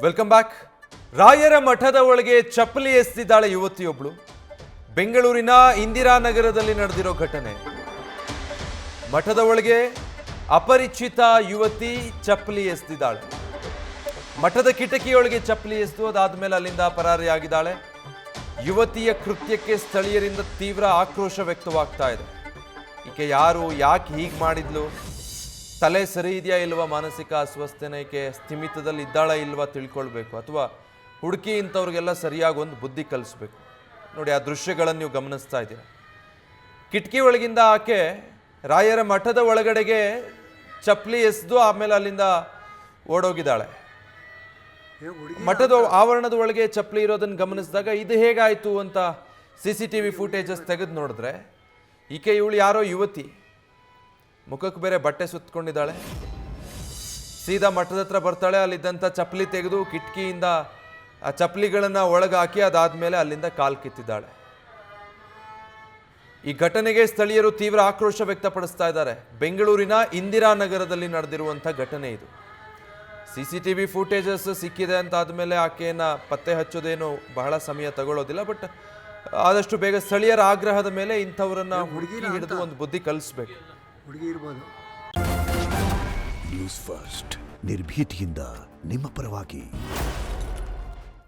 Welcome back. ರಾಯರ ಮಠದ ಒಳಗೆ ಚಪ್ಪಲಿ ಎಸೆದಿದ್ದಾಳೆ ಯುವತಿಯೊಬ್ಳು. ಬೆಂಗಳೂರಿನ ಇಂದಿರಾನಗರದಲ್ಲಿ ನಡೆದಿರೋ ಘಟನೆ. ಮಠದ ಒಳಗೆ ಅಪರಿಚಿತ ಯುವತಿ ಚಪ್ಪಲಿ ಎಸೆದಿದ್ದಾಳೆ. ಮಠದ ಕಿಟಕಿಯೊಳಗೆ ಚಪ್ಪಲಿ ಎಸೆದು ಅದಾದ್ಮೇಲೆ ಅಲ್ಲಿಂದ ಪರಾರಿಯಾಗಿದ್ದಾಳೆ. ಯುವತಿಯ ಕೃತ್ಯಕ್ಕೆ ಸ್ಥಳೀಯರಿಂದ ತೀವ್ರ ಆಕ್ರೋಶ ವ್ಯಕ್ತವಾಗ್ತಾ ಇದೆ. ಈಕೆ ಯಾರು, ಯಾಕೆ ಹೀಗೆ ಮಾಡಿದ್ಲು, ತಲೆ ಸರಿ ಇದೆಯಾ ಇಲ್ವಾ, ಮಾನಸಿಕ ಅಸ್ವಸ್ಥನೆ, ಈಕೆ ಸ್ಥಿಮಿತದಲ್ಲಿ ಇದ್ದಾಳ ಇಲ್ವಾ ತಿಳ್ಕೊಳ್ಬೇಕು, ಅಥವಾ ಹುಡುಕಿ ಇಂಥವ್ರಿಗೆಲ್ಲ ಸರಿಯಾಗಿ ಒಂದು ಬುದ್ಧಿ ಕಲಿಸ್ಬೇಕು. ನೋಡಿ, ಆ ದೃಶ್ಯಗಳನ್ನು ನೀವು ಗಮನಿಸ್ತಾ ಇದ್ದೀರಾ. ಕಿಟಕಿ ಒಳಗಿಂದ ಆಕೆ ರಾಯರ ಮಠದ ಒಳಗಡೆಗೆ ಚಪ್ಪಲಿ ಎಸೆದು ಆಮೇಲೆ ಅಲ್ಲಿಂದ ಓಡೋಗಿದ್ದಾಳೆ. ಮಠದ ಆವರಣದ ಒಳಗೆ ಚಪ್ಪಲಿ ಇರೋದನ್ನು ಗಮನಿಸಿದಾಗ ಇದು ಹೇಗಾಯಿತು ಅಂತ CCTV ಫುಟೇಜಸ್ ತೆಗೆದು ನೋಡಿದ್ರೆ ಈಕೆ ಇವಳು ಯಾರೋ ಯುವತಿ, ಮುಖಕ್ಕೆ ಬೇರೆ ಬಟ್ಟೆ ಸುತ್ತಕೊಂಡಿದ್ದಾಳೆ. ಸೀದಾ ಮಠದ ಹತ್ರ ಬರ್ತಾಳೆ, ಅಲ್ಲಿದ್ದಂಥ ಚಪ್ಪಲಿ ತೆಗೆದು ಕಿಟಕಿಯಿಂದ ಆ ಚಪ್ಪಲಿಗಳನ್ನು ಒಳಗೆ ಹಾಕಿ ಅದಾದ್ಮೇಲೆ ಅಲ್ಲಿಂದ ಕಾಲು ಕಿತ್ತಿದ್ದಾಳೆ. ಈ ಘಟನೆಗೆ ಸ್ಥಳೀಯರು ತೀವ್ರ ಆಕ್ರೋಶ ವ್ಯಕ್ತಪಡಿಸ್ತಾ ಇದ್ದಾರೆ. ಬೆಂಗಳೂರಿನ ಇಂದಿರಾನಗರದಲ್ಲಿ ನಡೆದಿರುವಂಥ ಘಟನೆ ಇದು. CCTV ಫುಟೇಜಸ್ ಸಿಕ್ಕಿದೆ ಅಂತ ಆದಮೇಲೆ ಆಕೆಯನ್ನು ಪತ್ತೆ ಹಚ್ಚೋದೇನು ಬಹಳ ಸಮಯ ತಗೊಳ್ಳೋದಿಲ್ಲ. ಬಟ್ ಆದಷ್ಟು ಬೇಗ ಸ್ಥಳೀಯರ ಆಗ್ರಹದ ಮೇಲೆ ಇಂಥವರನ್ನ ಹುಡುಗಿ ಹಿಡಿದು ಒಂದು ಬುದ್ಧಿ ಕಲಿಸ್ಬೇಕು. ನ್ಯೂಸ್ ಫಸ್ಟ್ ನಿರ್ಭೀತಿಯಿಂದ ನಿಮ್ಮ ಪರವಾಗಿ.